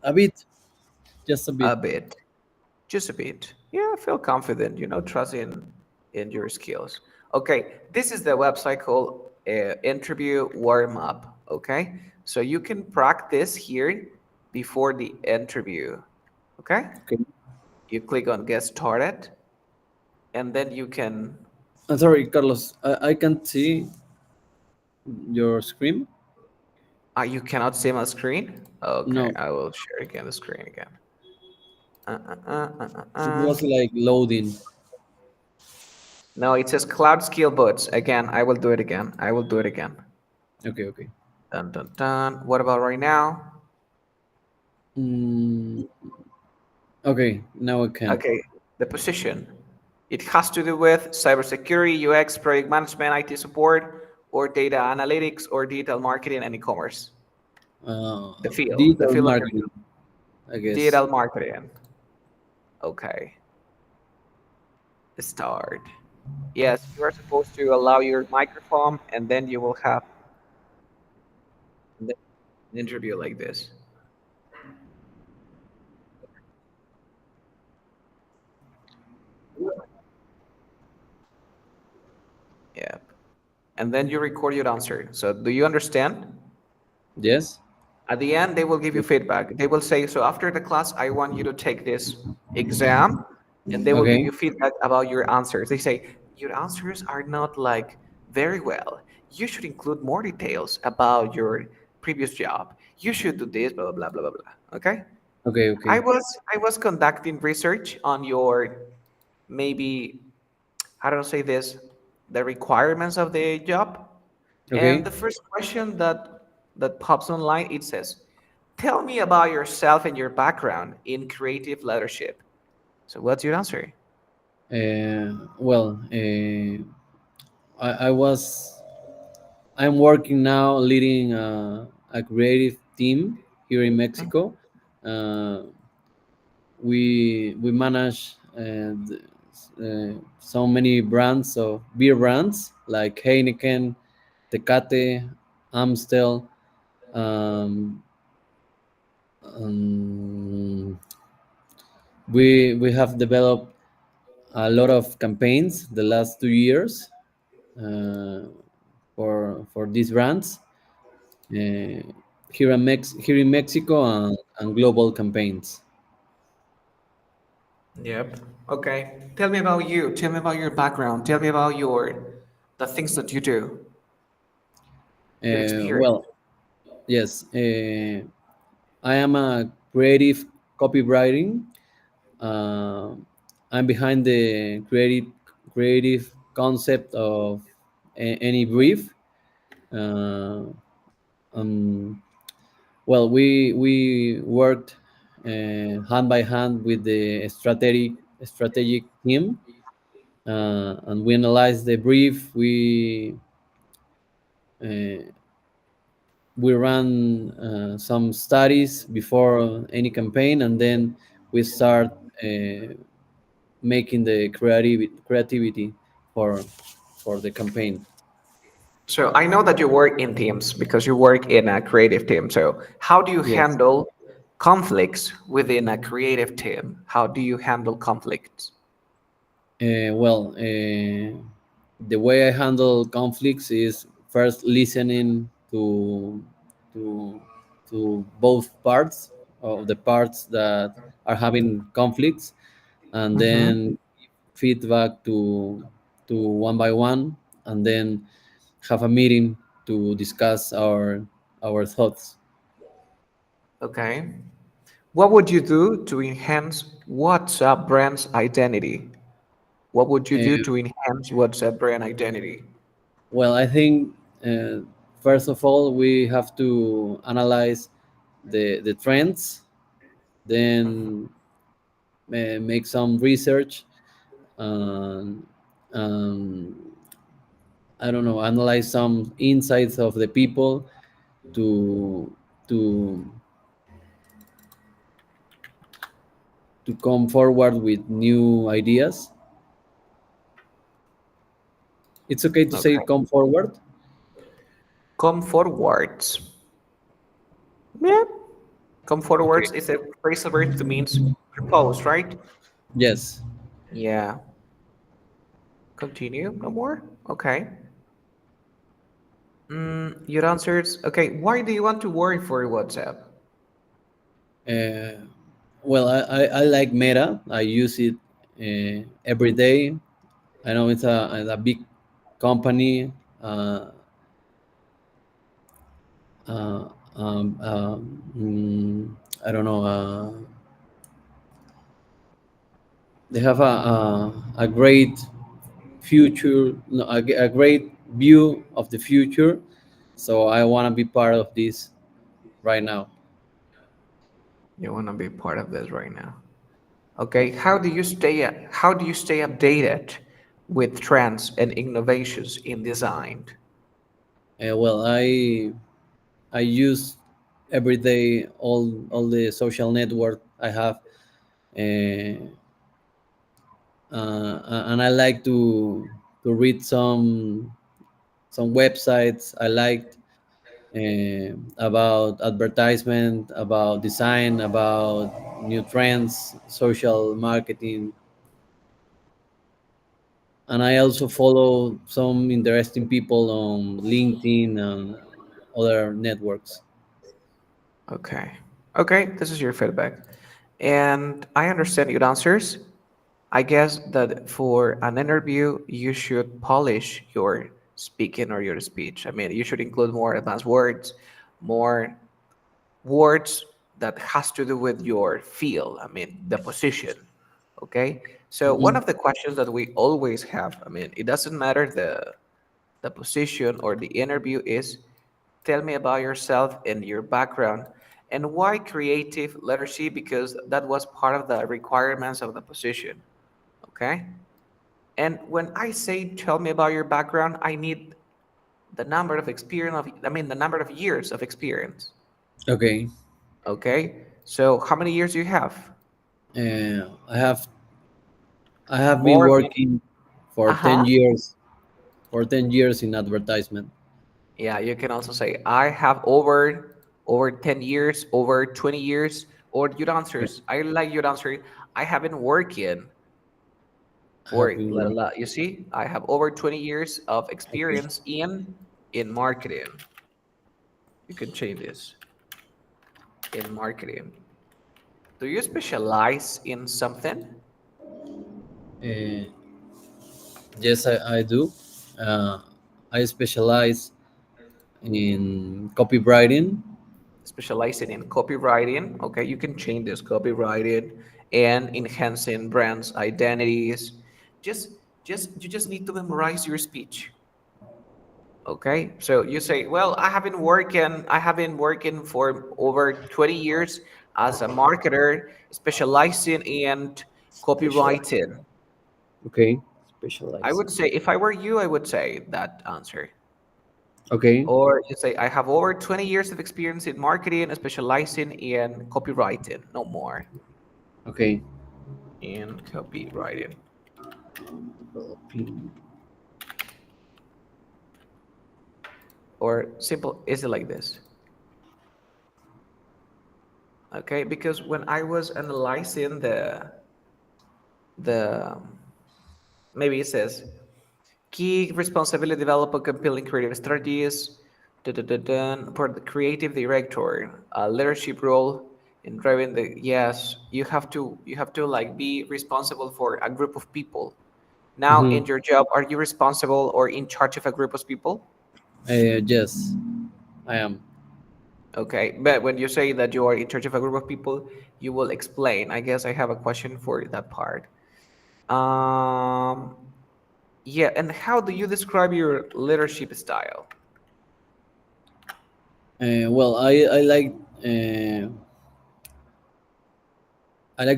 A bit, just a bit. A bit, just a bit. Yeah, feel confident. Trust in your skills. Okay, this is the website called Interview Warm Up. Okay, so you can practice here before the interview. Okay, Okay. you click on Get Started, and then you can. I'm sorry, Carlos. I can't see your screen. You cannot see my screen. Okay, No, I will share again the screen again. Uh, uh, uh, uh, it uh. was like loading. No, it says Cloud Skill Boots. Again, I will do it again. I will do it again. Okay, okay. Dun dun dun. What about right now? Mm, okay, now I can. Okay, the position. It has to do with cybersecurity, UX, project management, IT support, or data analytics, or digital marketing and e-commerce. Uh, The Digital field of your marketing, I guess. digital marketing. Okay, start. Yes, you are supposed to allow your microphone, and then you will have an interview like this. Yeah, and then you record your answer. So, do you understand? Yes. At the end, they will give you feedback. They will say, so after the class, I want you to take this exam, and they will give Okay. you feedback about your answers. They say, your answers are not like very well. You should include more details about your previous job. You should do this, blah, blah, blah, blah, blah. Okay? Okay. I Okay. was I was conducting research on your maybe how do I say this, the requirements of the job. And Okay. the first question that pops online, it says, "Tell me about yourself and your background in creative leadership." So what's your answer? Well, I was. I'm working now leading a creative team here in Mm. Mexico. Uh, we manage so many brands of beer brands like Heineken, Tecate, Amstel. Um, um, we have developed a lot of campaigns the last 2 years uh, for these brands uh, here in Mexico and global campaigns. Yep. Okay. Tell me about you. Tell me about your background. Tell me about the things that you do, your experience. Well, yes, I am a creative copywriting. Uh, I'm behind the creative concept of any brief. Uh, um, well, we worked hand by hand with the strategic team, and we analyzed the brief. Uh, we ran some studies before any campaign, and then we start uh, making the creativity for for the campaign. So I know that you work in teams because you work in a creative team. So how do you Yes. handle conflicts within a creative team? How do you handle conflicts? Well, the way I handle conflicts is first listening to to both parts of the parts that are having conflicts, and Hmm. then feedback to one by one, and then have a meeting to discuss our thoughts. Okay. What would you do to enhance WhatsApp brand's identity? What would you do Uh, to enhance WhatsApp brand identity? well, I think first of all we have to analyze the trends, then make some research, and um, I don't know, analyze some insights of the people to to to come forward with new ideas. It's okay to say Okay. come forward. Come forwards. Yeah. Come Okay. forwards is a phrasal verb that means propose, right? Yes. Yeah. Continue. No more. Okay. Your answers. Okay. Why do you want to work for WhatsApp? Uh, well, I like Meta. I use it every day. I know it's a big company. Uh, um, um, I don't know. They have a great future, no, a great view of the future. So I want to be part of this right now. You want to be part of this right now. Okay. How do you stay updated with trends and innovations in design? Well, I use every day all the social network I have, uh, and I like to read some websites I liked about advertisement, about design, about new trends, social marketing, and I also follow some interesting people on LinkedIn and other networks. Okay. Okay. This is your feedback. And I understand your answers. I guess that for an interview, you should polish your speaking or your speech. I mean, you should include more advanced words, more words that has to do with your field. I mean, the position. Okay. So one Mhm. of the questions that we always have, I mean, it doesn't matter the position or the interview is tell me about yourself and your background and why creative literacy because that was part of the requirements of the position. Okay. And when I say tell me about your background, I need the number of experience of I mean the number of years of experience. Okay. Okay. So how many years do you have? I have been More than working for 10 uh-huh. years for 10 years in advertisement. Yeah, you can also say I have over 10 years, over 20 years, or your Okay. answers. I like your answer. I have been working I have for been la la working. la. You see, I have over 20 years of Okay. experience in marketing. You can change this in marketing. Do you specialize in something? Uh, yes, I do. Uh, I specialize in copywriting. Specializing in copywriting. Okay, you can change this copywriting and enhancing brands' identities. Just, you just need to memorize your speech. Okay, so you say, well, I have been working for over 20 years as a marketer, specializing in Specialize. copywriting. Okay. I Specialize. would say, if I were you, I would say that answer. Okay. Or you say, I have over 20 years of experience in marketing, specializing in copywriting, no more. Okay. In copywriting. Developing. Or simple, is it like this? Okay, because when I was analyzing the maybe it says key responsibility develop a compelling creative strategies for the creative director, a leadership role in driving the yes, you have to like be responsible for a group of people. Now Mm-hmm. in your job, are you responsible or in charge of a group of people? Yes, I am. Okay, but when you say that you are in charge of a group of people, you will explain. I guess I have a question for that part. Um, yeah, and how do you describe your leadership style? Well, uh, I like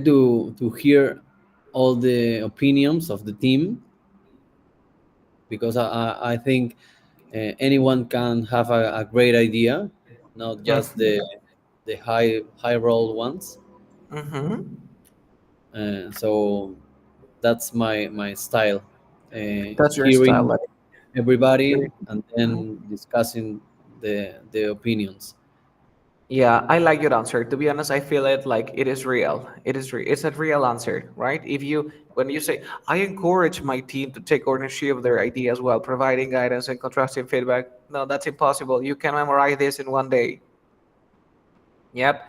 to hear all the opinions of the team because I think anyone can have a great idea, not just the high role ones. Mm-hmm. So that's my style, That's your style, hearing like everybody hearing. and Mhm. then discussing the opinions. Yeah, I like your answer. To be honest, I feel it like it is real. It's a real answer, right? If you when you say I encourage my team to take ownership of their ideas while providing guidance and constructive feedback, no, that's impossible. You can memorize this in one day. Yep.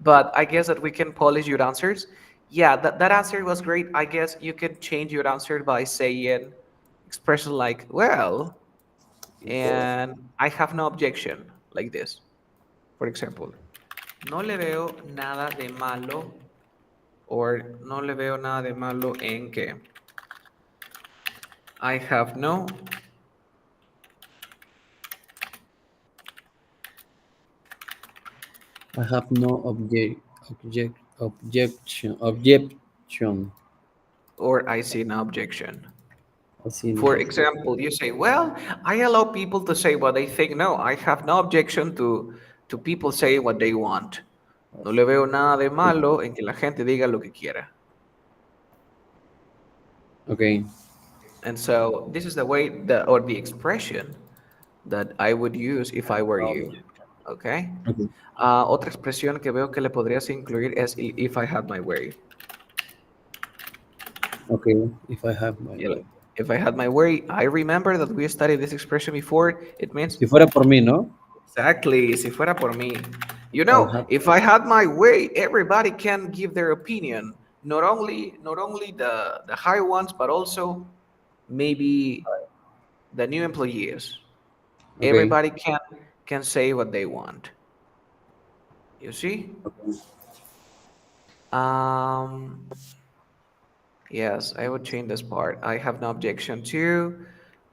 But I guess that we can polish your answers. Yeah, that answer was great. I guess you can change your answer by saying expression like, well, and I have no objection, like this. For example, no le veo nada de malo, or no le veo nada de malo en que I have no I have no objection. or I see no objection. I see no For objection. example, you say, well, I allow people to say what they think. No, I have no objection to people saying what they want. No le veo nada de malo en que la gente diga lo que quiera. Okay. And so this is the way that, or the expression that I would use if I were you. Okay. Okay. Otra expresión que veo que le podrías incluir es if I had my way. Okay. If I have my Yeah, way. if I had my way, I remember that we studied this expression before. It means Si fuera por mí, ¿no? exactly, si fuera por mí. You I know, have. if I had my way, everybody can give their opinion. Not only the high ones, but also maybe the new employees. Okay. Everybody can say what they want. You see? Um, yes, I would change this part. I have no objection to,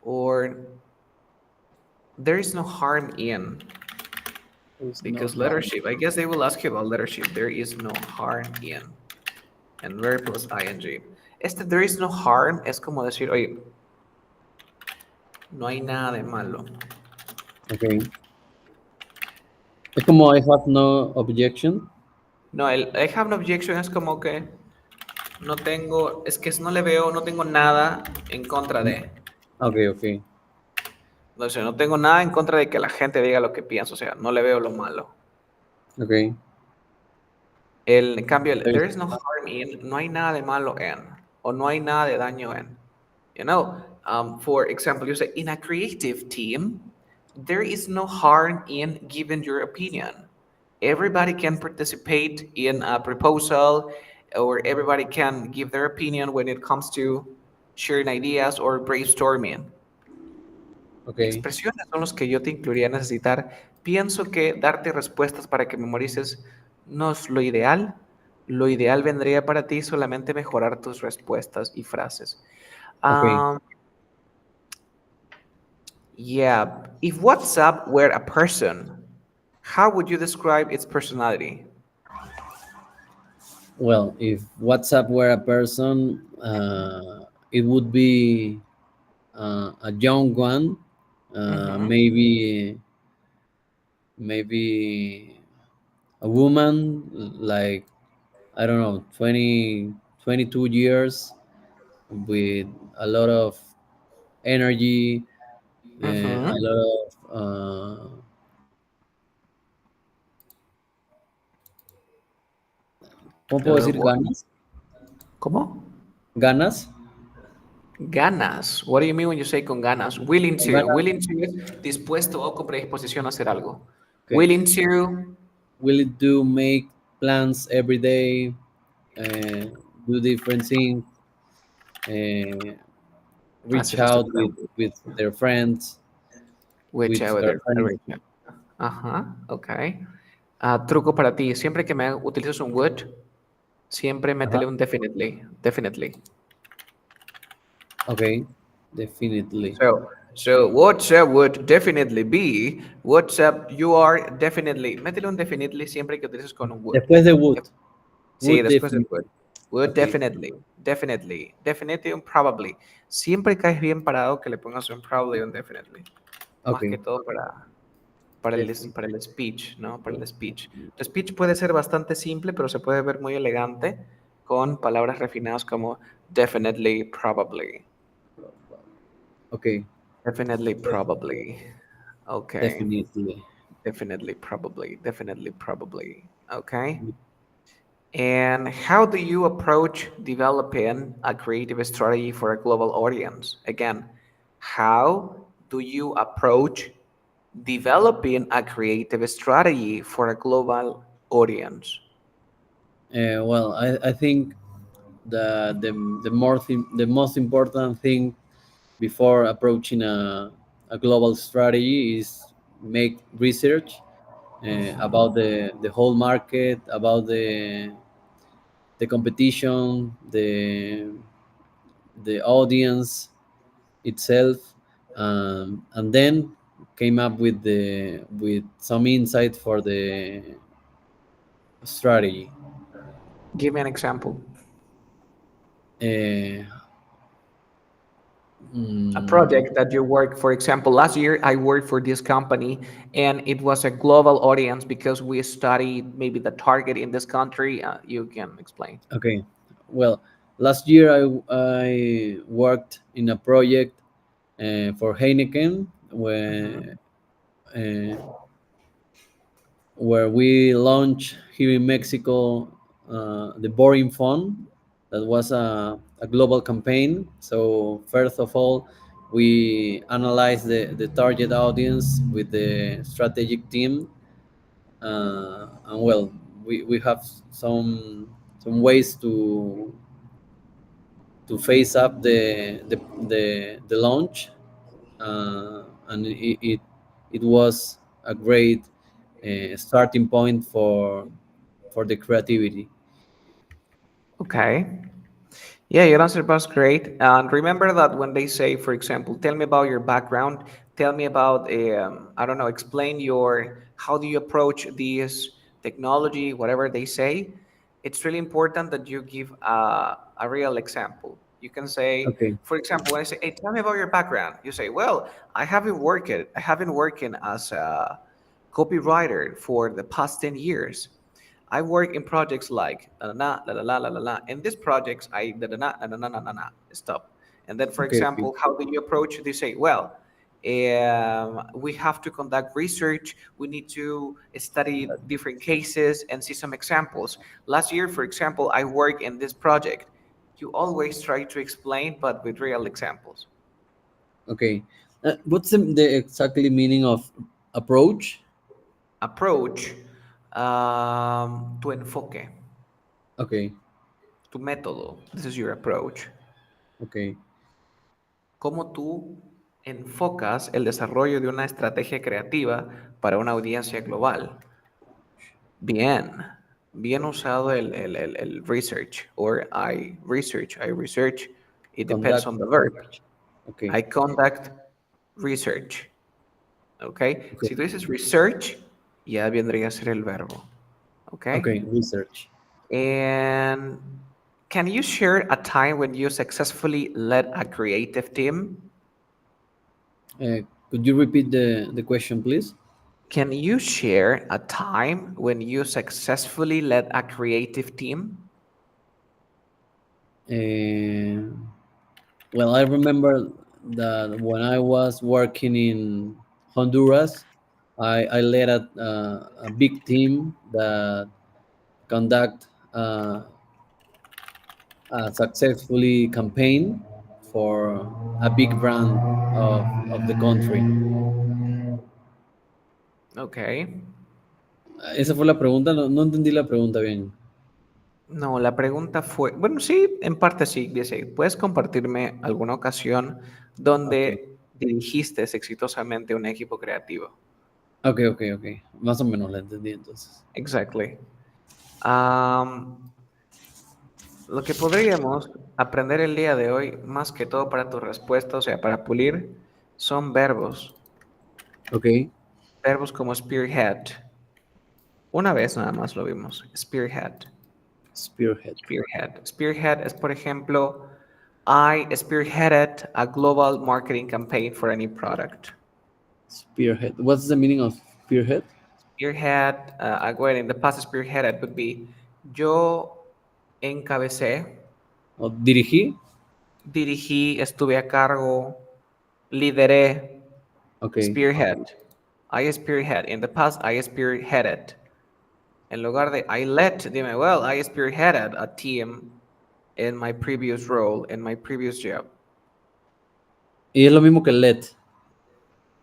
or there is no harm in, There's no because harm. leadership. I guess they will ask you about leadership. There is no harm in, and verb plus ing. There is no harm es como decir, oye, no hay nada de malo. Okay. Es como I have no objection. No, el I have no objection es como que no tengo, es que no le veo, no tengo nada en contra de. Okay. Okay. No sé, no tengo nada en contra de que la gente diga lo que piensa, o sea, no le veo lo malo. Okay. En cambio, There's, there is no harm in, no hay nada de malo en, o no hay nada de daño en. You know, for example, you say, in a creative team, there is no harm in giving your opinion. Everybody can participate in a proposal, or everybody can give their opinion when it comes to sharing ideas or brainstorming. okay. Expresiones son los que yo te incluiría necesitar. Pienso que darte respuestas para que memorices no es lo ideal. Lo ideal vendría para ti solamente mejorar tus respuestas y frases. Okay. Um, yeah, if WhatsApp were a person, how would you describe its personality? Well, if WhatsApp were a person, it would be a young one, Mhm. maybe a woman, like I don't know, 22 years, with a lot of energy, a Mhm. lot of ¿cómo A puedo lot of decir what? ganas? ¿Cómo? Ganas, Ganas. What do you mean when you say con ganas? Willing con to. ganas. Willing to es dispuesto o con predisposición a hacer algo. Okay. Willing to. Will it do make plans every day, uh, do different things, uh, reach Así es out estúpido. with their friends, Which I with would her friends. Ajá, ok. Truco para ti. Siempre que me utilizas un would, siempre Uh-huh. métele un definitely. Definitely. Okay, definitely. So WhatsApp would definitely be. WhatsApp, you are definitely. Métele un definitely siempre que utilices con un would. Después de would, Sí, would después del would. definitely. Would Okay, definitely. Definitely. Definitely un probably. Siempre caes bien parado que le pongas un probably un definitely. Más okay, que todo definitely. para el speech, ¿no? Para el speech. El speech puede ser bastante simple, pero se puede ver muy elegante con palabras refinadas como definitely, probably. Okay, Definitely, def- probably. Okay. definitely. Definitely, probably, definitely, probably. Okay. And how do you approach developing a creative strategy for a global audience? Again, how do you approach developing a creative strategy for a global audience? Well, I think the most important thing before approaching a global strategy is make research about the whole market, about the competition, the audience itself, and then came up with some insight for the strategy. Give me an example. Uh, A mm, project that you work, for example, last year I worked for this company and it was a global audience because we studied maybe the target in this country. You can explain. okay, well, last year I worked in a project for Heineken Mhm. uh, where we launched here in Mexico the Boring Fund. That was a global campaign. So first of all, we analyzed the target audience with the strategic team, and well, we have some ways to face up the launch, and it was a great starting point for the creativity. Okay. Yeah, your answer was great. And remember that when they say, for example, tell me about your background, tell me about, I don't know, explain your, how do you approach this technology, whatever they say, it's really important that you give a real example. You can say, Okay, for example, when I say, hey, tell me about your background, you say, well, I have been working as a copywriter for the past 10 years. I work in projects like la la la la la la la. In these projects, I da da na na na na na na. Stop. And then, for okay, okay, example, how do you approach? They say, well, we have to conduct research. We need to study different cases and see some examples. Last year, for example, I work in this project. You always try to explain, but with real examples. okay. What's the exactly meaning of approach? Approach, tu enfoque, Okay, tu método. This is your approach. okay, ¿Cómo tú enfocas el desarrollo de una estrategia creativa para una audiencia global? Bien, bien usado el research, or I research, it depends conduct on the verb. research. Okay, I conduct research, ¿ok? okay, Si tú dices research, ya vendría a ser el verbo, ¿ok? okay. Research. And can you share a time when you successfully led a creative team? Could you repeat the question, please? Can you share a time when you successfully led a creative team? Uh, well, I remember that when I was working in Honduras, I led a big team that conduct a successfully campaign for a big brand of the country. Okay. Esa fue la pregunta, no, no entendí la pregunta bien. No, la pregunta fue, bueno, sí, en parte sí, dice, ¿puedes compartirme alguna ocasión Ok, donde dirigiste exitosamente un equipo creativo? ok, ok, ok. Más o menos la entendí entonces. Exactly. Am, lo que podríamos aprender el día de hoy, más que todo para tu respuesta, o sea, para pulir, son verbos. Ok, Verbos como spearhead. Una vez nada más lo vimos. Spearhead. spearhead. Spearhead. Spearhead es, por ejemplo, I spearheaded a global marketing campaign for any product. Spearhead. What's the meaning of spearhead? Spearhead, well, in the past, spearheaded would be yo encabecé, ¿O dirigí? dirigí, estuve a cargo, lideré, Ok, spearhead. I spearhead. In the past, I spearheaded. En lugar de I led, dime, well, I spearheaded a team in my previous role, in my previous job. Y es lo mismo que led,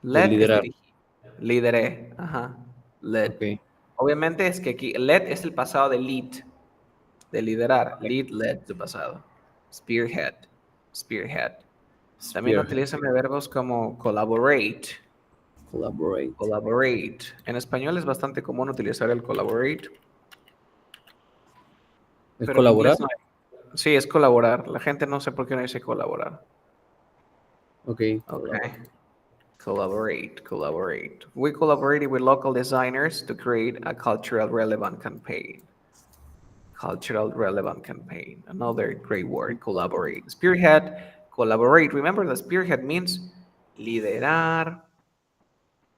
de Led es liderar. dirigir. Lideré. Ajá. Led. Ok. Obviamente es que aquí led es el pasado de lead, de liderar. Lead, led, tu pasado. Spearhead. Spearhead. También Spearhead. utilízame verbos como collaborate. Collaborate. Collaborate. En español es bastante común utilizar el collaborate, ¿Es pero en colaborar? inglés no hay. Sí, es colaborar. La gente no sé por qué no dice colaborar. Ok, Okay. Collaborate, collaborate. We collaborated with local designers to create a cultural relevant campaign. Cultural relevant campaign. Another great word, collaborate. Spearhead, collaborate. Remember that spearhead means liderar,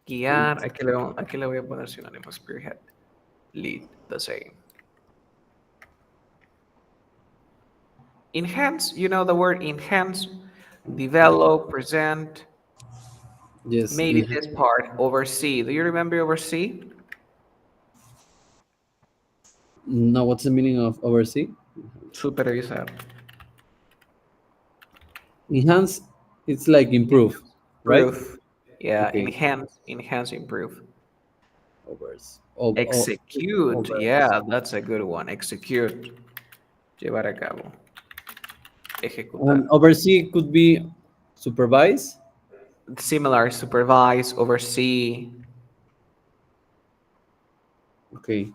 guiar. Aquí le voy a poner sinónimo, spearhead. Lead, the same. Enhance, you know the word enhance, develop, present. Yes. Maybe this part, oversee. Do you remember oversee? No, what's the meaning of oversee? Supervisar. Enhance, it's like improve, right? Improve. Yeah, Okay. enhance, improve. Overs. Execute. Overs. Yeah, that's a good one. Execute. Llevar a cabo. And Ejecutar. oversee could be supervise. Similar, supervise, oversee. Okay.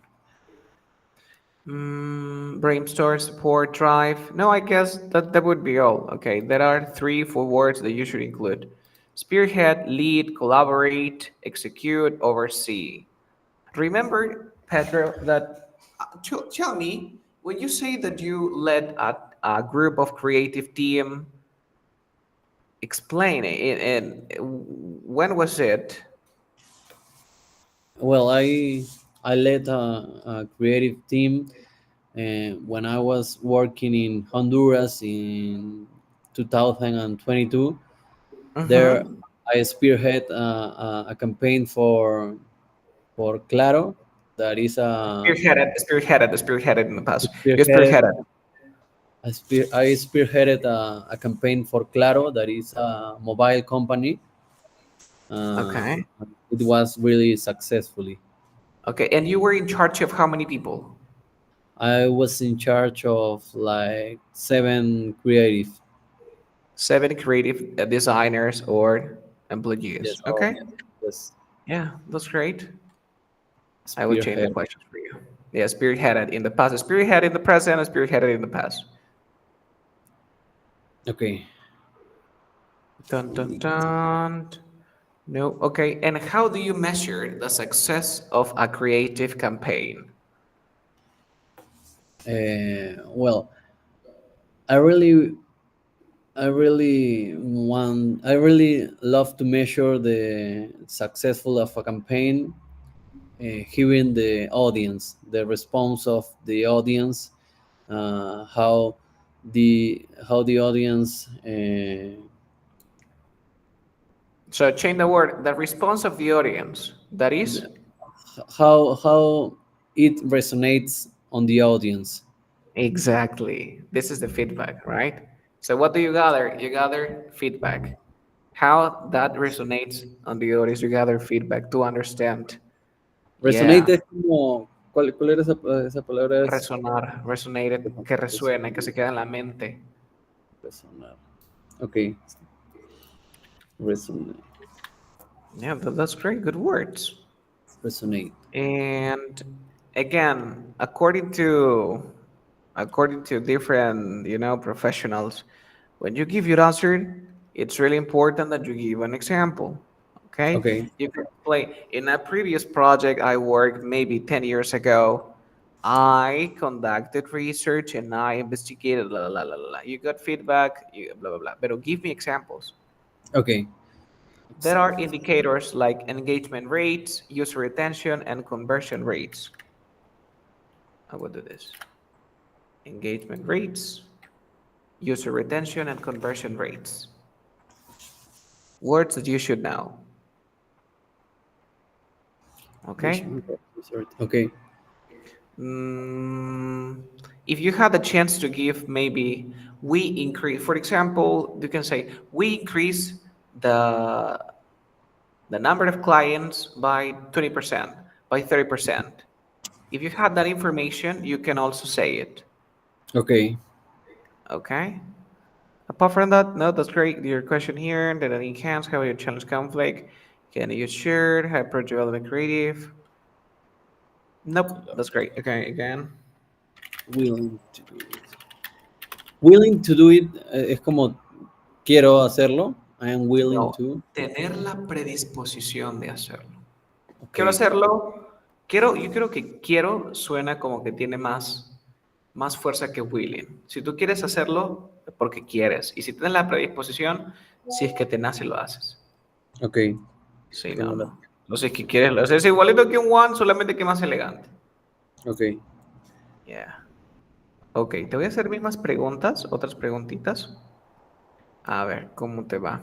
Brainstorm, support, drive. No, I guess that would be all. Okay, there are 3, 4 words that you should include: spearhead, lead, collaborate, execute, oversee. Remember, Pedro, that tell me, when you say that you led a group of creative team, explain it. And when was it? Well, I led a creative team when I was working in Honduras in 2022. There, Mm-hmm. I spearhead a campaign for Claro. That is Spearheaded in the past. You spearheaded. spearheaded. I spearheaded a campaign for Claro. That is a mobile company. Uh, Okay. it was really successfully. Okay, and you were in charge of how many people? I was in charge of like 7 creative. 7 creative designers or employees. Yes, Okay. yes, Yeah, that's great. I will change the spearhead. questions for you. Yeah, spearheaded in the past, spearheaded in the present, and spearheaded in the past. Okay. Dun dun dun. No. Okay. And how do you measure the success of a creative campaign? Well, I really, I really love to measure the successful of a campaign, hearing the audience, the response of the audience, how the audience, So change the word. The response of the audience. That is how it resonates on the audience. exactly. This is the feedback, right? So what do you gather? You gather feedback. How that resonates on the audience. You gather feedback to understand. Resonate Yeah. es como, ¿cuál era esa palabra? Es Resonar, resonated, que resuene, que se queda en la mente. resonar. Ok, resonate. Yeah, that's great. Good words. Resonate. And again, according to different, professionals, when you give your answer, it's really important that you give an example. Okay? Okay, You can explain. In a previous project I worked maybe 10 years ago, I conducted research and I investigated, blah, blah, blah, blah, blah. You got feedback, blah, blah, blah. But give me examples. okay. There are Example. indicators like engagement rates, user retention, and conversion rates. I will do this. Engagement rates, user retention, and conversion rates. Words that you should know. Okay. Okay. Mm, if you had the chance to give, maybe we increase, for example, you can say we increase the the number of clients by 20%, by 30%. If you had that information, you can also say it. Okay. Okay. Apart from that, no, that's great. Your question here, did it enhance how you challenge conflict? Can you share hyper development creative? Nope, that's great. Okay, again. Willing to do it. Willing to do it es como quiero hacerlo. I am willing No, to. tener la predisposición de hacerlo. Quiero Okay. hacerlo. Yo creo que quiero suena como que tiene más fuerza que willing. Si tú quieres hacerlo, es porque quieres. Y si tienes la predisposición, si es que te nace, lo haces. Okay. Sí, no, Tengo la. no. No sé qué quieres, lo haces igualito que un one, solamente que más elegante. Okay. Yeah. Ok, te voy a hacer mismas preguntas, otras preguntitas. A ver, ¿cómo te va?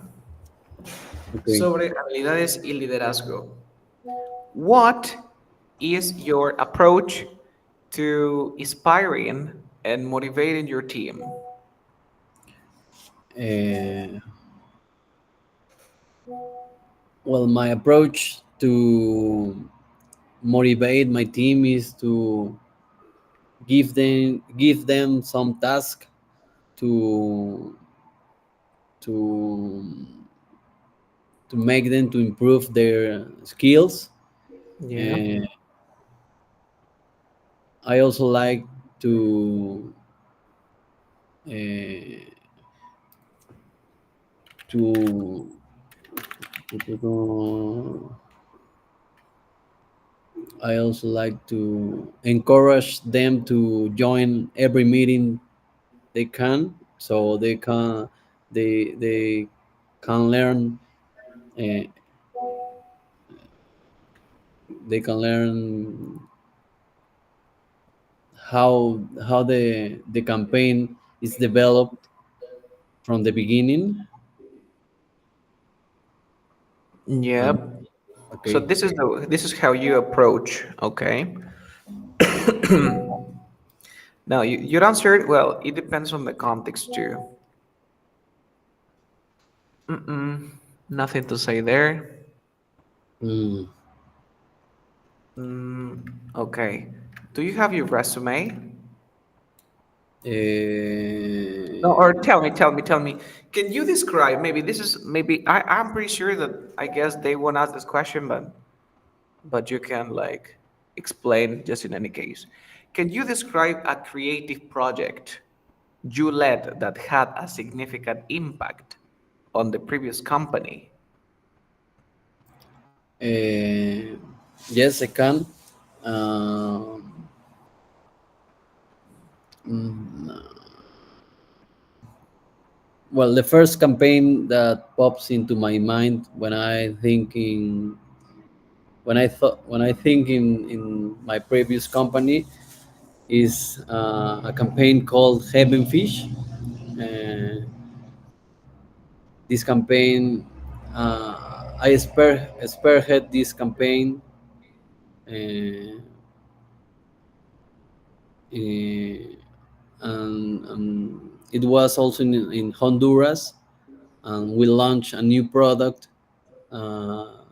Okay. Sobre habilidades y liderazgo. What is your approach to inspiring and motivating your team? Uh, well, my approach to motivate my team is to give them some task to to to make them to improve their skills. Yeah. And I also like to uh, to I also like to encourage them to join every meeting they can, so they can learn uh, they can learn how the campaign is developed from the beginning. And Yeah. So okay. this is how you approach. Okay. Now you answered well. It depends on the context too. Nothing to say there. Mm, Okay. Do you have your resume? No, or uh, tell me. Can you describe? Maybe this is maybe I'm pretty sure that I guess they won't ask this question, but you can like explain just in any case. Can you describe a creative project you led that had a significant impact on the previous company? uh, yes, I can. Um, mm, well, the first campaign that pops into my mind when I think in my previous company is a campaign called Heaven Fish. Uh, this campaign, spearhead this campaign, uh, uh, and it was also in Honduras, and we launched a new product uh,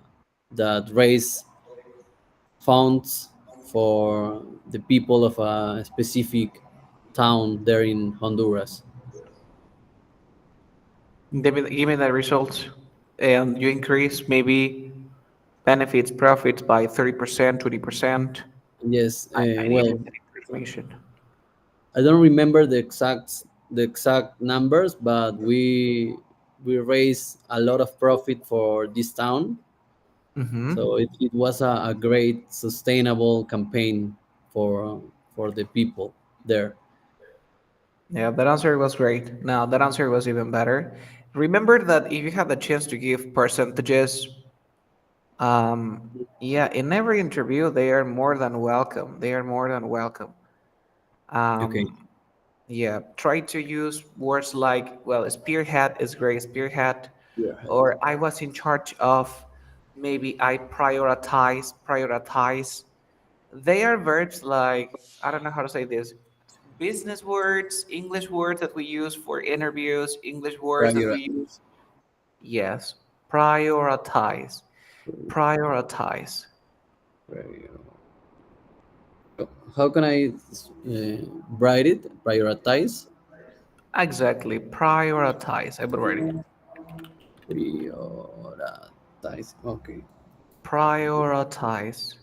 that raised funds for the people of a specific town there in Honduras. Give me the results, and you increase maybe benefits, profits by 30%, 20%. Yes, I need well, that information. I don't remember the exact numbers, but we raised a lot of profit for this town. So Mm-hmm. it was a great sustainable campaign for the people there. Yeah, that answer was great. Now, that answer was even better. Remember that if you have the chance to give percentages, yeah, in every interview, they are more than welcome. They are more than welcome. Okay. Um, yeah, try to use words like, well, spearhead is great, spearhead, Yeah. or I was in charge of. maybe I prioritize. They are verbs like, I don't know how to say this, business words, English words that we use for interviews, English words that we Prioritize. use. Yes, prioritize, prioritize. Prior- How can I write it? Prioritize. Exactly, prioritize. I would write it. Prioritize. Okay. Prioritize.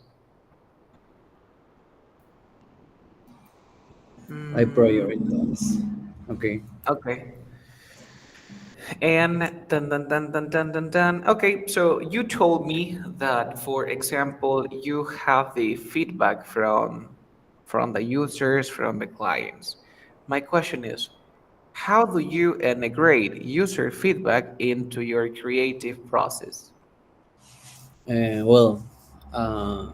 I Hmm. prioritize. Okay. Okay. And dun dun dun dun dun dun dun. Okay, so you told me that, for example, you have the feedback from the users, from the clients. My question is, how do you integrate user feedback into your creative process? Well, uh,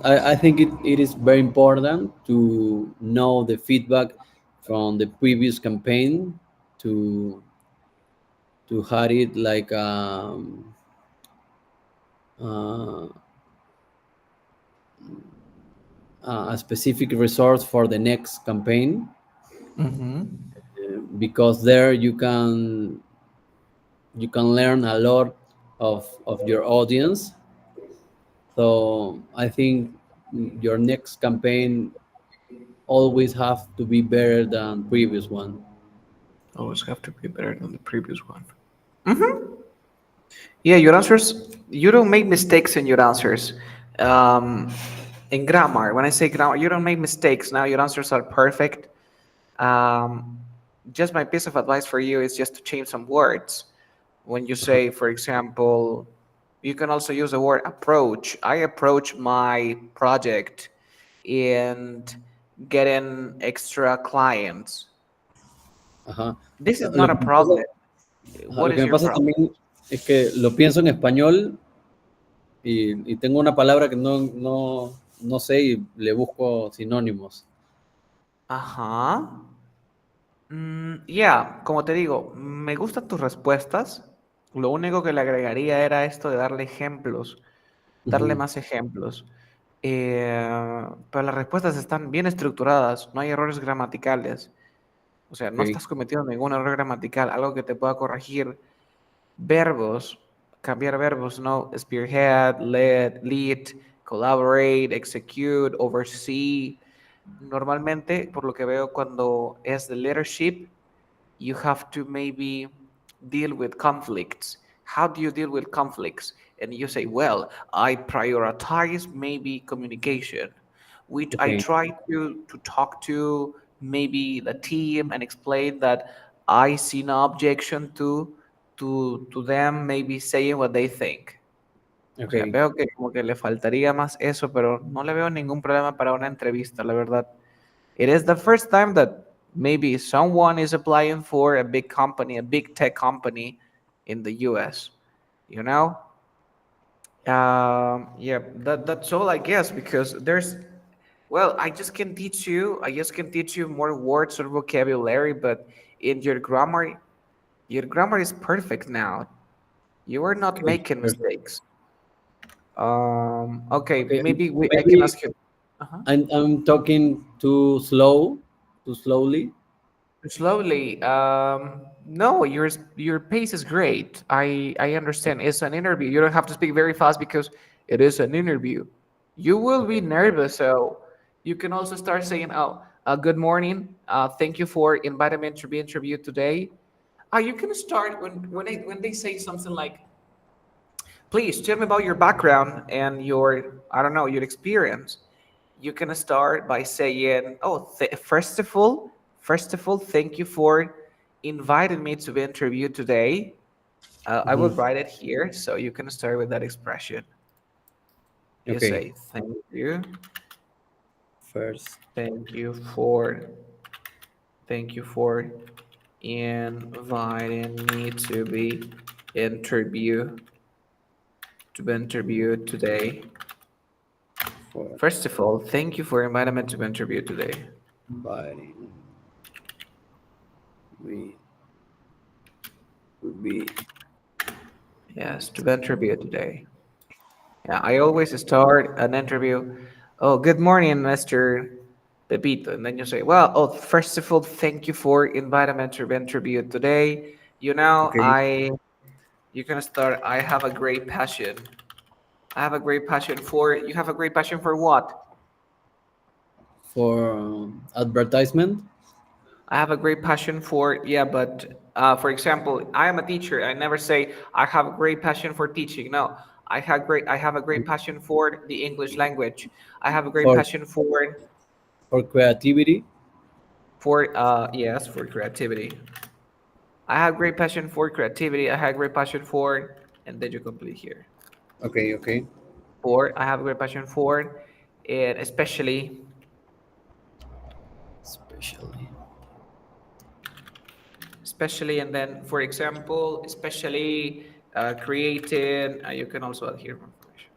I think it is very important to know the feedback from the previous campaign to have it like uh, a specific resource for the next campaign, Mm-hmm. because there you can learn a lot of your audience. So I think your next campaign always have to be better than previous one. Always have to be better than the previous one. Mm-hmm. Yeah, your answers, you don't make mistakes in your answers. Um, in grammar, when I say grammar, you don't make mistakes. Now your answers are perfect. Um, just my piece of advice for you is just to change some words. When you Uh-huh. say, for example, you can also use the word approach. I approach my project and getting extra clients. Ajá. This is Lo not a que me pasa, problem. ajá, What lo que is me your pasa problem? también es que lo pienso en español y tengo una palabra que no sé y le busco sinónimos. Ajá. Ya, como te digo, me gustan tus respuestas. Lo único que le agregaría era esto de darle ejemplos, darle Ujú. más ejemplos. Pero las respuestas están bien estructuradas, no hay errores gramaticales. O sea, no Ok, estás cometiendo ningún error gramatical, algo que te pueda corregir. Verbos, cambiar verbos, ¿no? Spearhead, lead, collaborate, execute, oversee. Normalmente, por lo que veo, cuando es de leadership, you have to maybe deal with conflicts. How do you deal with conflicts? And you say, well, I prioritize maybe communication. I ok, try to talk to maybe the team and explain that I see no objection to them maybe saying what they think. O sea, ok, veo que como que le faltaría más eso, pero no le veo ningún problema para una entrevista, la verdad. It is the first time that maybe someone is applying for a big company, a big tech company in the US. You know? Yeah, that's all I guess, because there's, well, I just can teach you more words or vocabulary, but in your grammar is perfect now. You are not ok, making perfect. mistakes. Okay, Okay, maybe I can maybe ask you. Uh-huh. I'm talking too slow, too slowly. Slowly. No, your pace is great. I understand. It's an interview. You don't have to speak very fast because it is an interview. You will be Okay, nervous, so you can also start saying, "Oh, good morning. Thank you for inviting me to be interviewed today." You can start when they say something like, "Please tell me about your background and your, I don't know, your experience." You can start by saying, "Oh, first of all, thank you for inviting me to be interviewed today." I will mhm, write it here, so you can start with that expression. You okay. say, First, thank you for inviting me interview to be interviewed today. for First of all, thank you for inviting me to be interviewed today. inviting me. be Yes, to interview today. Yeah, I always start an interview. Oh, good morning, Mr. Pepito. And then you say, well, oh, first of all, thank you for inviting me to the interview today. You know, okay you can start, I have a great passion. I have a great passion for, you have a great passion for what? for advertisement. I have a great passion for, yeah, but for example, I am a teacher. I never say I have a great passion for teaching. No, I have a great passion for the English language. I have a great for passion for creativity. yes, for creativity. I have great passion for creativity. I have great passion for, and then you complete here. Okay, okay. For I have a great passion for, and Especially. especially, and then for example, especially creating. You can also add here more information.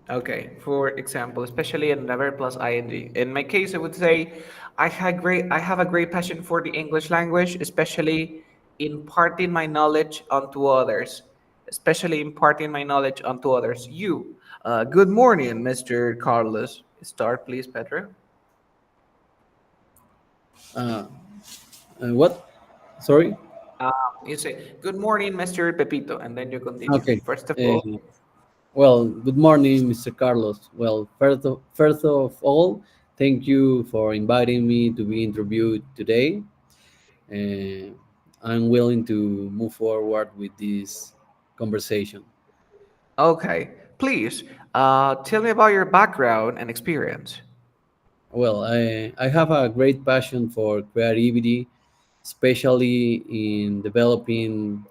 Okay, for example, especially in the verb plus ing. In my case, I would say I have a great passion for the English language, especially imparting my knowledge onto others. Especially imparting my knowledge onto others. You, good morning, Mr. Carlos. Start, please, Pedro. Uh, what? Sorry. Uh, you say, good morning, Mr. Pepito, and then you continue. Okay. First of all, Uh, well, good morning, Mr. Carlos. Well, first of all, thank you for inviting me to be interviewed today. Uh, I'm willing to move forward with this conversation. okay, please tell me about your background and experience. Well, I have a great passion for creativity, especially in developing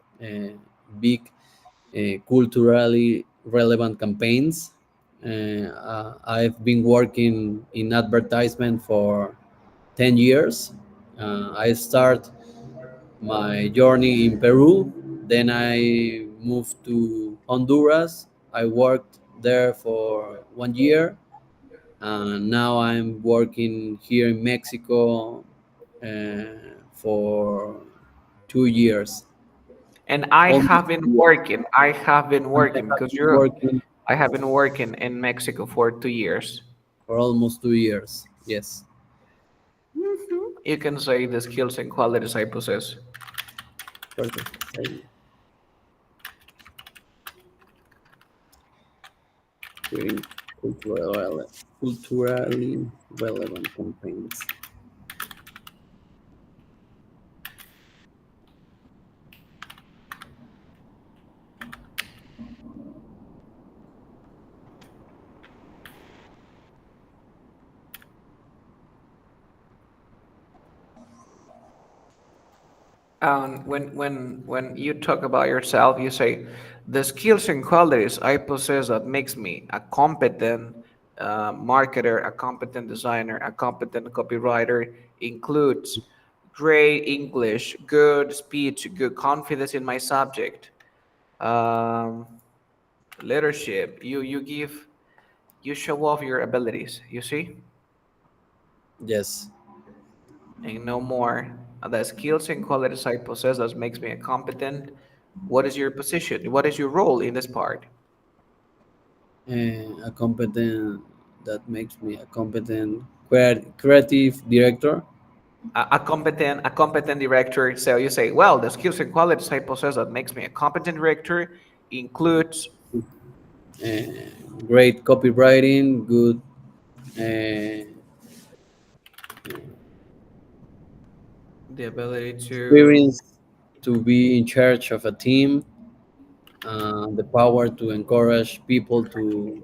big culturally relevant campaigns. I've been working in advertisement for 10 years. I start my journey in Peru. Then I moved to Honduras. I worked there for 1 year. Now I'm working here in Mexico for 2 years. And I Almost have been 2 years. working. I have been And I working have because been you're. working I have been working in Mexico for 2 years. for almost 2 years. Yes. You can say the skills and qualities I possess. Perfect. Creating culturally relevant campaigns. When you talk about yourself, you say the skills and qualities I possess that makes me a competent marketer, a competent designer, a competent copywriter includes great English, good speech, good confidence in my subject, um, leadership. You show off your abilities. You see, Yes. and no more. The skills and qualities I possess that makes me a competent. What is your position? What is your role in this part? A competent that makes me a competent creative director. A competent director. So you say, well, the skills and qualities I possess that makes me a competent director includes uh, Great copywriting, good the ability to. experience to be in charge of a team, the power to encourage people to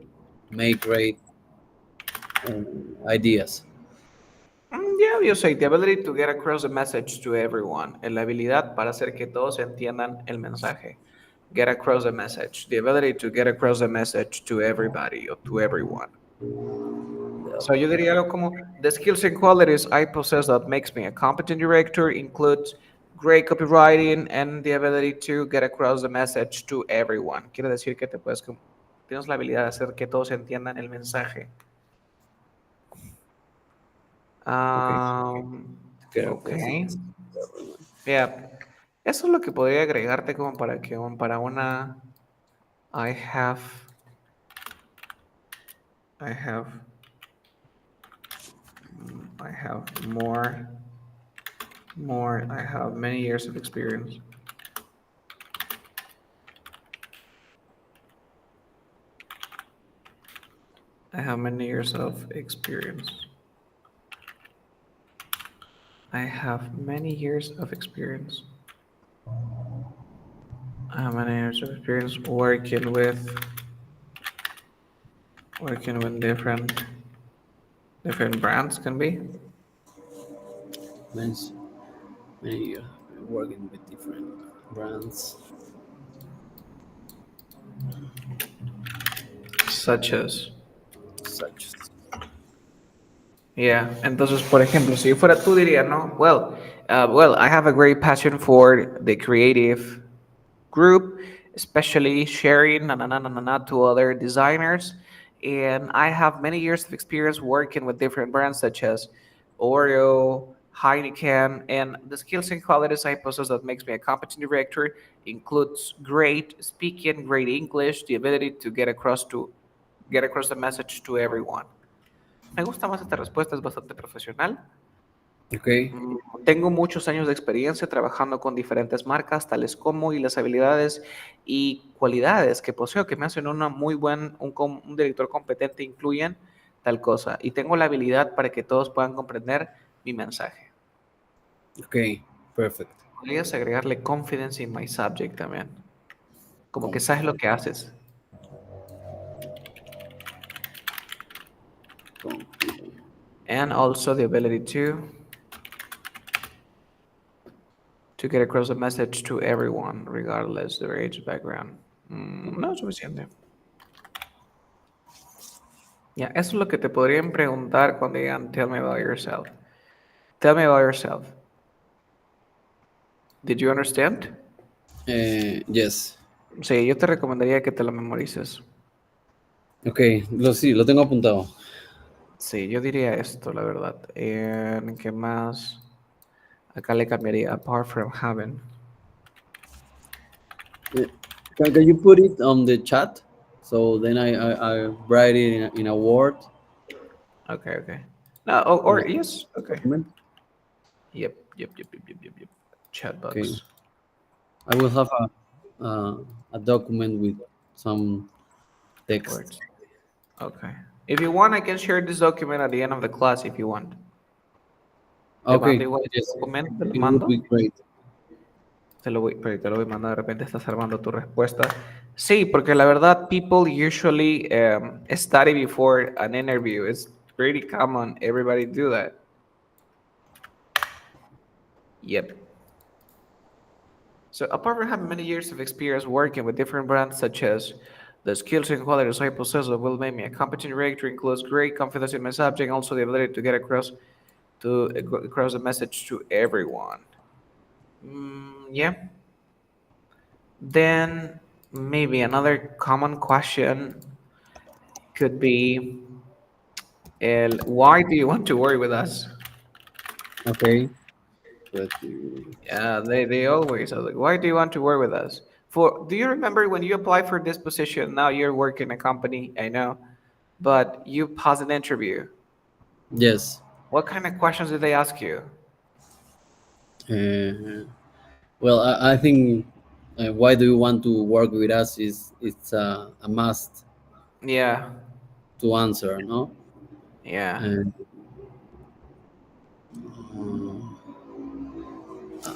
make great ideas. Yeah, you say the ability to get across the message to everyone. La habilidad para hacer que todos entiendan el mensaje. Get across the message. The ability to get across the message to everybody or to everyone. So yo diría algo como, the skills and qualities I possess that makes me a competent director includes great copywriting and the ability to get across the message to everyone. Quiere decir que te puedes, tienes la habilidad de hacer que todos entiendan el mensaje. Okay. Get a Ok. closest government. Yeah. Eso es lo que podría agregarte como para que para una I have I have I have more I have many years of experience. I have many years of experience. I have many years of experience. I have many years of experience working with different brands can be Means many years working with different brands, such as. such as. Yeah, entonces, por ejemplo, si yo fuera tú diría, no, I have a great passion for the creative group, especially sharing to other designers. And I have many years of experience working with different brands such as Oreo, Heineken, and the skills and qualities I possess that makes me a competent director includes great speaking, great English, the ability to get across the message to everyone. Me gusta más esta respuesta, es bastante profesional. Okay. Tengo muchos años de experiencia trabajando con diferentes marcas, tales como y las habilidades y cualidades que poseo que me hacen un director competente incluyen tal cosa. Y tengo la habilidad para que todos puedan comprender mi mensaje. Okay. Perfect. Podrías agregarle confidence in my subject también. Como que sabes lo Confident. que haces. Confident. And also the ability to get across the message to everyone, regardless their age background. No es suficiente. Ya, eso es lo que te podrían preguntar cuando digan tell me about yourself. Tell me about yourself. Did you understand? Yes. Sí, yo te recomendaría que te lo memorices. Okay. Sí, lo tengo apuntado. Sí, yo diría esto, la verdad. ¿Qué más? Acá le cambiaría apart from having. Uh, can you put it on the chat? So then I write it in a word Okay, okay. No, in a or yes, okay. document. Yep. Chat Okay. box. I will have a document with some text. Words. Okay. If you want, I can share this document at the end of the class if you want. Te mando Okay. igual el Yes. documento, te lo It would be mando. great. Te lo voy a mandar, de repente estás armando tu respuesta. Sí, porque la verdad, people usually study before an interview. It's pretty common. Everybody do that. Yep. So apart from having many years of experience working with different brands such as the skills and qualities I possess that will make me a competent director includes great confidence in my subject, also the ability to get across the message to everyone. Yeah. Then maybe another common question could be why do you want to work with us? Okay. But you- Yeah, they always are like, why do you want to work with us? Do you remember when you applied for this position? Now you're working in a company, I know, but you pass an interview. Yes. What kind of questions did they ask you? Uh, well, I think why do you want to work with us is it's a must Yeah, to answer, no? yeah. And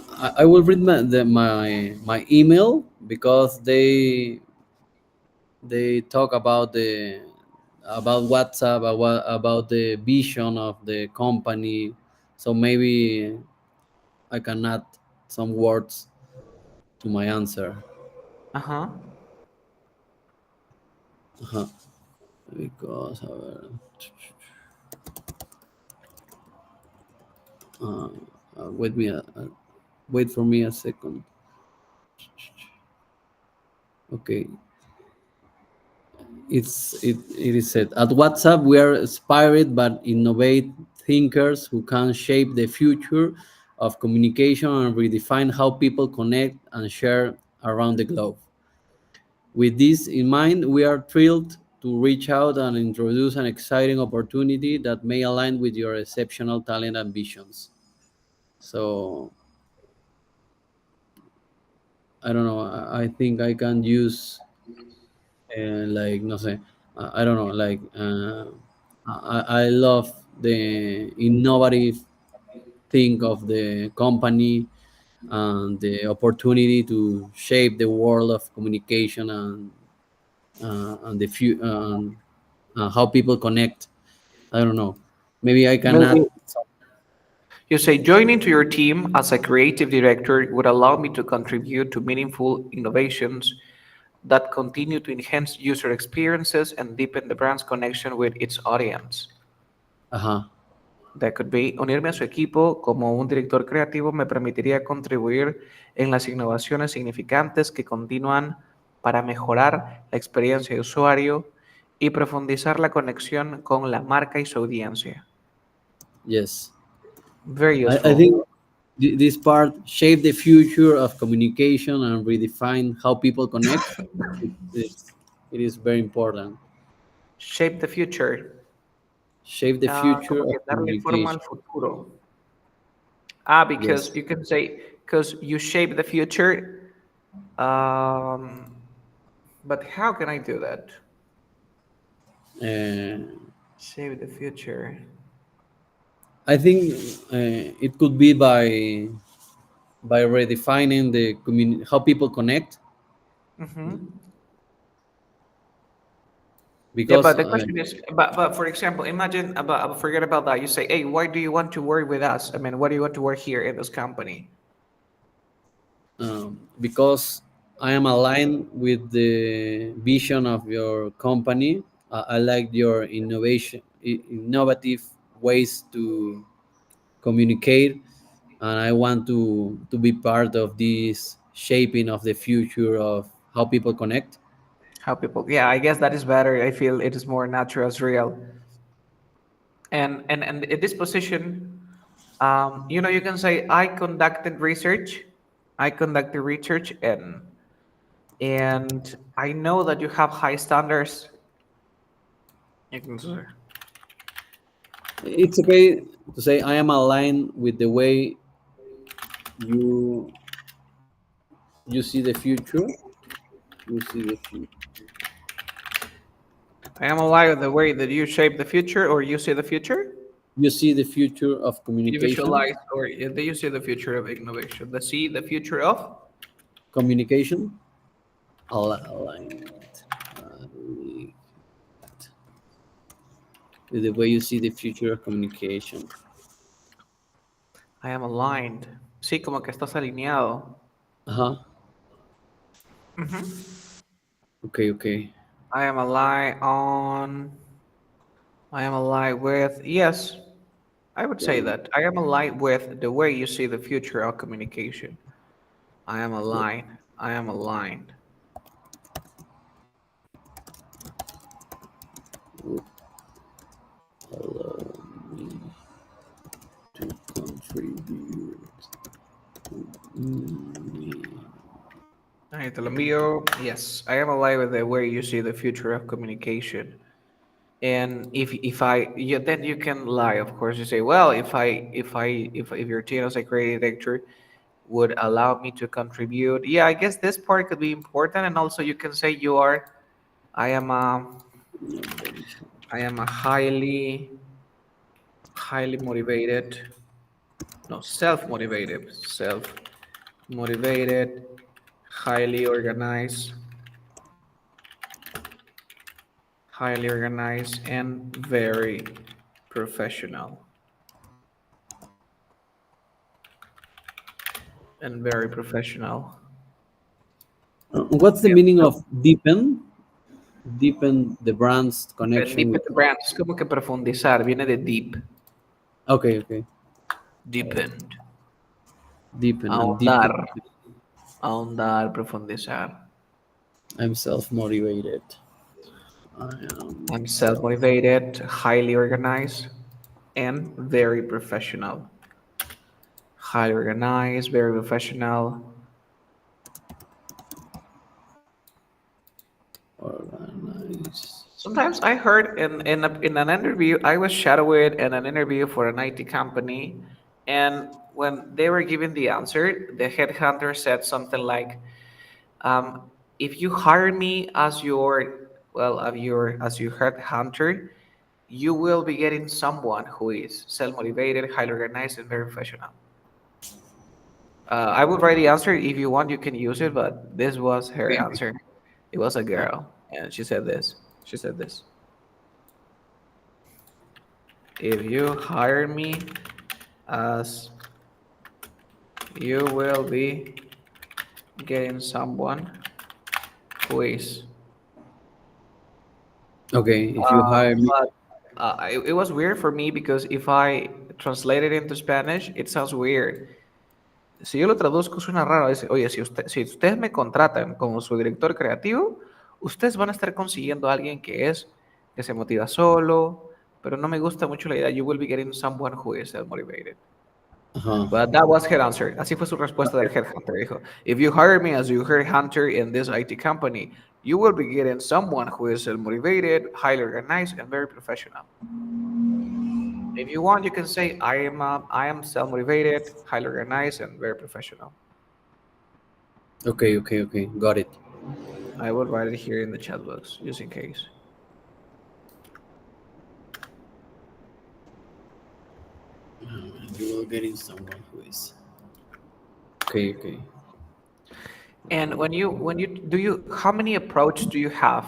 uh, I will read my email because they talk about WhatsApp, about the vision of the company. So maybe I can add some words to my answer. Uh-huh. Uh-huh. Because uh, wait me wait for me a second. Okay, it is said at WhatsApp we are inspired but innovate thinkers who can shape the future of communication and redefine how people connect and share around the globe. With this in mind, we are thrilled to reach out and introduce an exciting opportunity that may align with your exceptional talent and visions. So, I don't know, I think I can use, like, no sé, I don't know, like, I love the innovative thing of the company and the opportunity to shape the world of communication and the how people connect. I don't know. Maybe I can add. Maybe you say joining to your team as a creative director would allow me to contribute to meaningful innovations that continue to enhance user experiences and deepen the brand's connection with its audience. Uh-huh. That could be unirme a su equipo como un director creativo me permitiría contribuir en las innovaciones significantes que continúan para mejorar la experiencia de usuario y profundizar la conexión con la marca y su audiencia. Yes. Very I useful. think this part shape the future of communication and redefine how people connect. It's, it is very important. Shape the future. Shape the future Como que of darle forma al communication. futuro. Ah, because Yes. you can say, because you shape the future. Um, but how can I do that? Uh, Shape the future. I think it could be by redefining the how people connect, Mhm. Yeah, because but the question is, but for example, imagine about forget about that. You say, hey, why do you want to work with us? I mean, why do you want to work here in this company? because I am aligned with the vision of your company. I like your innovative ways to communicate, and I want to be part of this shaping of the future of how people connect. How people? Yeah, I guess that is better. I feel it is more natural, as real. And in this position, you can say I conducted research. I conducted research, and I know that you have high standards. You can say, It's okay to say I am aligned with the way you you see the future. You see the future. I am alive with the way that you shape the future, or you see the future. You see the future of You communication. visualize, or do you see the future of innovation? The see the future of. Communication aligned with the way you see the future of communication. I am aligned. Sí, como que estás alineado. Uh-huh. Okay, okay. I am aligned on. I am aligned with. Yes, I would say Yeah. that. I am aligned with the way you see the future of communication. I am aligned. I am aligned. Would allow me to contribute. Mm, Ahí te lo envío. Yes, I am aligned with the way you see the future of communication. And if I yeah, then you can lie. Of course, you say, well, if your team as a creative director would allow me to contribute. Yeah, I guess this part could be important. And also, you can say you are. I am a. innovation. I am a highly motivated. No, self motivated, highly organized, and very professional. And very professional. What's the Yeah. meaning So, of deepen? Deepen the brand's connection deep with. at the brand es como que profundizar, viene de deep, Okay, okay. deepened, Deepen and ahondar, deepen. ahondar, profundizar. I'm self motivated. I am I'm self. self-motivated, highly organized. and very professional. Highly organized, very professional. Organize. Sometimes I heard in an interview, I was shadowed in an interview for an IT company, and when they were giving the answer, the headhunter said something like, "If you hire me as your headhunter, you will be getting someone who is self-motivated, highly organized, and very professional." I will write the answer. If you want, you can use it, but this was her Okay. answer. It was a Uh, girl, and she said this. She said this. If you hire me as you will be getting someone who is. okay. If you hire me. But it was weird for me because if I translate it into Spanish, it sounds weird. Si yo lo traduzco, suena raro. Dice, oye, si ustedes me contratan como su director creativo, ustedes van a estar consiguiendo a alguien que se motiva solo, pero no me gusta mucho la idea. You will be getting someone who is self-motivated. Uh-huh. But that was her answer. Así fue su respuesta del headhunter. Dijo, if you hire me as your headhunter in this IT company, you will be getting someone who is motivated, highly organized, and very professional. If you want, you can say, I am self-motivated, highly organized, and very professional. Okay, okay, okay. Got it. I will write it here in the chat box, just in case. You will get in someone who is. Okay, okay. And how many approach do you have?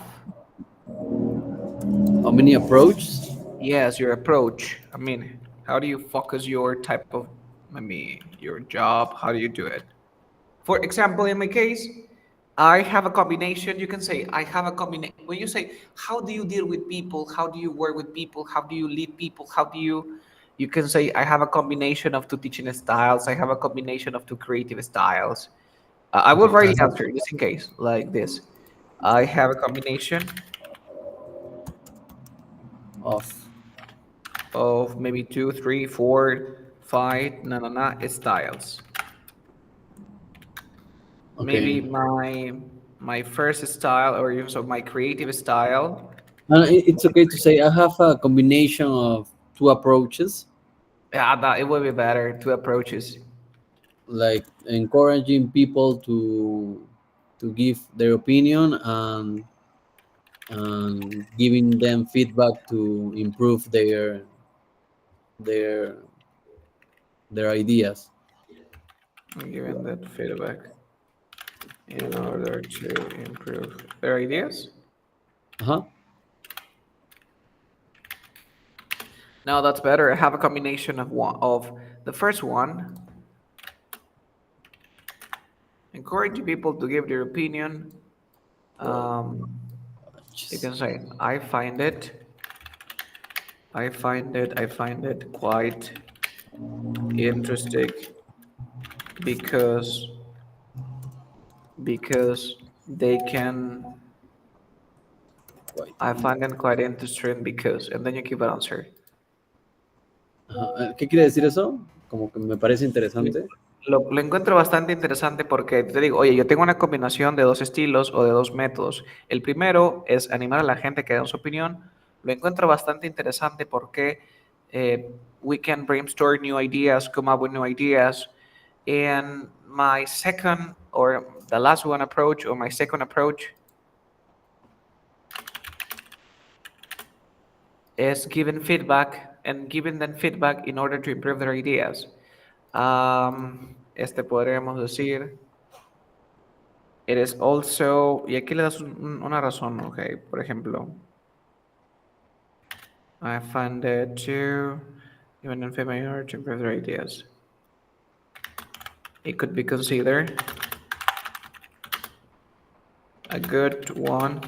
How many approaches? Yes, your approach. I mean, how do you focus your type of, I mean, your job? How do you do it? For example, in my case, I have a combination. You can say, I have a combination. When you say, how do you deal with people? How do you work with people? How do you lead people? You can say, I have a combination of two teaching styles. I have a combination of two creative styles. I will Okay. write the answer just in case, like this. I have a combination Of. of maybe two, three, four, five, styles. Maybe Okay. my first style or even so my creative style. And it's okay to say I have a combination of two approaches, Yeah, that it would be better. Two approaches. like encouraging people to give their opinion and giving them feedback to improve their their ideas. Given that feedback in order to improve their ideas. Uh-huh. Now that's better. I have a combination of the first one, encouraging people to give their opinion. Well, Um, you just can say, I find it quite interesting because because they can. quite I find them interesting. quite interesting because, and then you give an answer. Ajá. ¿Qué quiere decir eso? Como que me parece interesante. Lo encuentro bastante interesante porque te digo, oye, yo tengo una combinación de dos estilos o de dos métodos. El primero es animar a la gente que dé su opinión. Lo encuentro bastante interesante porque we can brainstorm new ideas, come up with new ideas. And my second or the last one approach or my second approach is giving feedback and giving them feedback in order to improve their ideas. Podríamos decir, it is also, y aquí le das una razón, ok, por ejemplo, I find it to giving them feedback in order to improve their ideas. It could be considered a good one,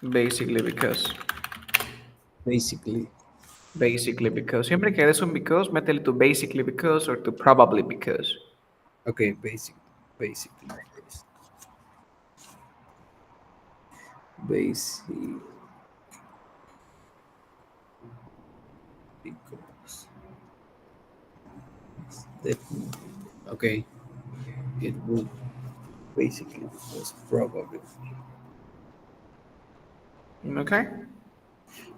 basically because. Basically. Basically because. Siempre que des un because, métele to basically because or to probably because. Okay, basically. Basically because that, okay, it would basically was probably Okay.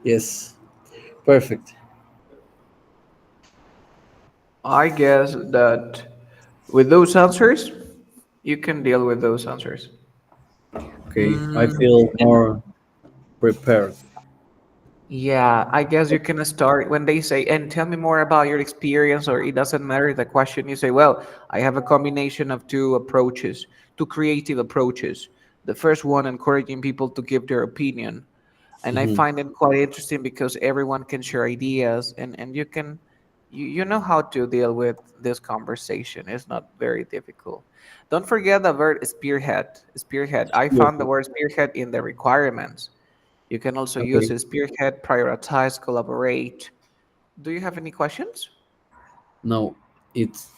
yes, perfect. I guess that with those answers, you can deal with those answers. Okay, I Mm, feel and more prepared. yeah, I guess you can start when they say, and tell me more about your experience, or it doesn't matter the question. You say, well, I have a combination of two approaches, two creative approaches. The first one, encouraging people to give their opinion. And I Mhm. find it quite interesting because everyone can share ideas, and you can, you know how to deal with this conversation. It's not very difficult. Don't forget the word spearhead. Spearhead. I Yeah. found the word spearhead in the requirements. You can also use Okay. a spearhead, prioritize, collaborate. Do you have any questions? No, it's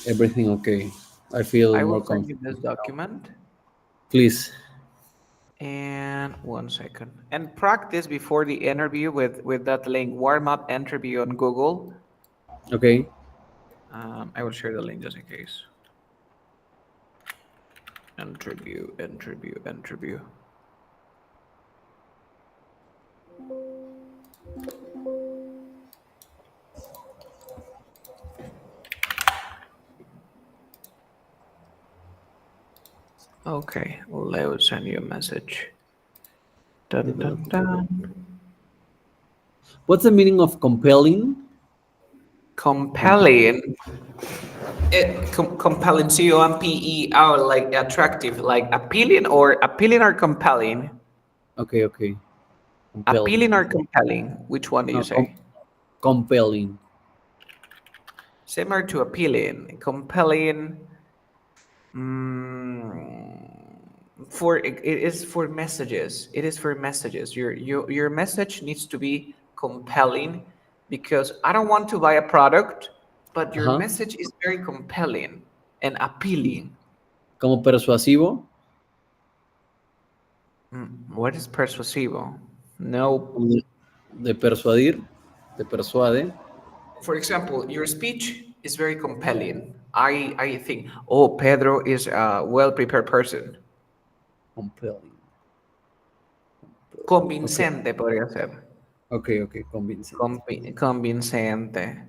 everything okay. I feel I will more send you confident this now. document. Please. And one second. And practice before the interview with that link, warm up interview on Google. Okay. I will share the link just in case. Interview, interview, interview. Okay, let me send you a message. Dun, dun, Develop. dun. What's the meaning of compelling? Compelling. Compelling, COMPEL, like attractive, like appealing or compelling? Okay, okay. Compelling. Appealing or compelling? Which one do you No, say? compelling. Similar to appealing. Compelling. Mm, for it is for messages. It is for messages. Your message needs to be compelling because I don't want to buy a product, but your Ajá. message is very compelling and appealing. Como persuasivo. What is persuasivo? No. Como de persuadir. De persuade. For example, your speech is very compelling. I think, oh, Pedro is a well prepared person. Compelling. Okay. Convincente podría ser. Okay, okay. Convincente. Convincente.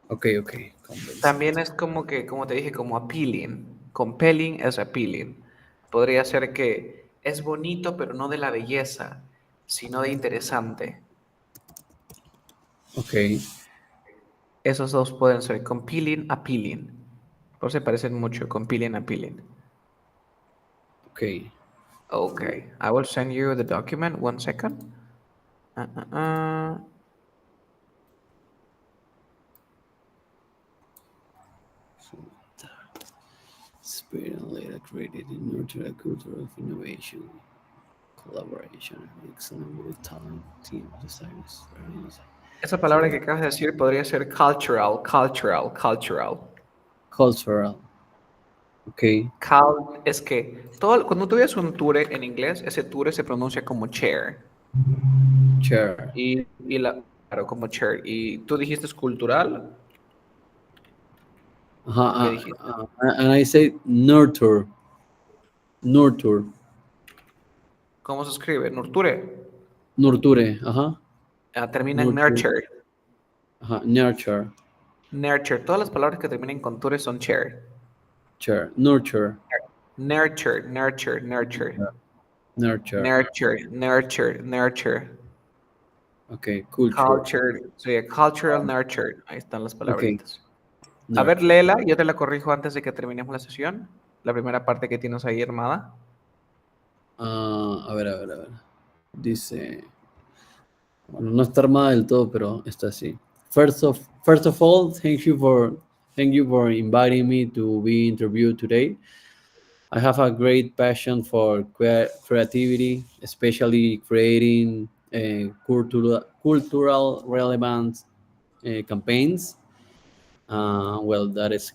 Okay, okay. También Convincente. es como que, como te dije, como appealing. Compelling es appealing. Podría ser que es bonito, pero no de la belleza, sino de interesante. Okay. Esos dos pueden ser compelling, appealing. Por se parecen mucho, compelling, appealing. Okay. Okay, I will send you the document. One second. Uh, uh, uh. Spirit and later created in nurture a culture of innovation, collaboration, excellent with talent, team designers, Esa so palabra que acabas de decir podría ser cultural, cultural, cultural. cultural. Okay. Es que todo, cuando tú ves un ture en inglés, ese ture se pronuncia como chair. Chair. Claro, como chair. Y tú dijiste es cultural. ¿Qué Uh-huh. dijiste? And I say nurture, nurture, ¿Cómo se escribe? Nurture. nurture. Uh-huh. Termina en Nurture. nurture. Uh-huh. Nurture. Nurture. Todas las palabras que terminen con ture son chair. Chair. Nurture. Nurture, nurture, nurture. Nurture. Nurture, nurture, nurture. Okay. Culture. Culture, sí, cultural nurture. Ahí están las Okay. palabritas. A ver, Nurture. léela, yo te la corrijo antes de que terminemos la sesión. La primera parte que tienes ahí armada. A ver, a ver, a ver. Dice. Bueno, no está armada del todo, pero está así. First of all, thank you for inviting me to be interviewed today. I have a great passion for creativity, especially creating cultural relevant campaigns. Well, that is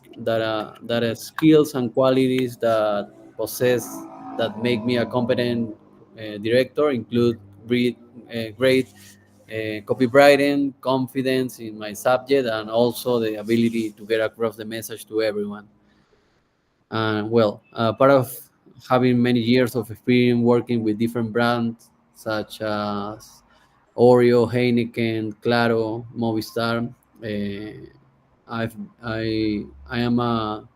skills and qualities that possess that make me a competent director include great copywriting, confidence in my subject, and also the ability to get across the message to everyone. And well, part of having many years of experience working with different brands such as Oreo, Heineken, Claro, Movistar, I've, I am a,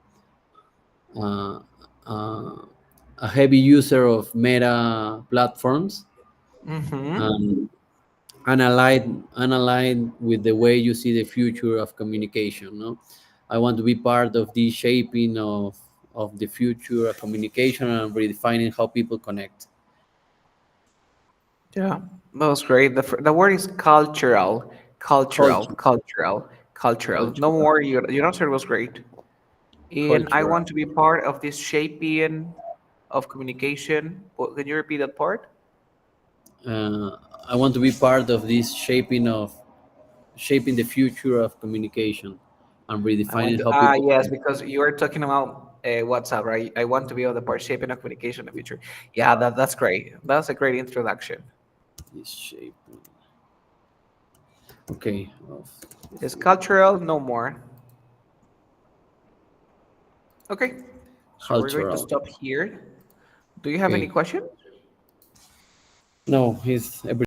a, a heavy user of meta platforms, Mm-hmm. and and aligned with the way you see the future of communication. No, I want to be part of the shaping of the future of communication and redefining how people connect. Yeah, that was great. The word is cultural, cultural, Culture, cultural, cultural. No cultural, more. Your answer was great. And I cultural. want to be part of this shaping of communication. Can you repeat that part? Uh, I want to be part of this shaping the future of communication and I want redefining to. how Ah, people yes, connect. because you are talking about WhatsApp, right? I want to be on the part shaping of communication in the future. Yeah, that's great. That's a great introduction. This shaping. Okay. It's cultural, no more. Okay, so we're going to Cultural. stop here. Do you have any Okay. question? No, it's everything.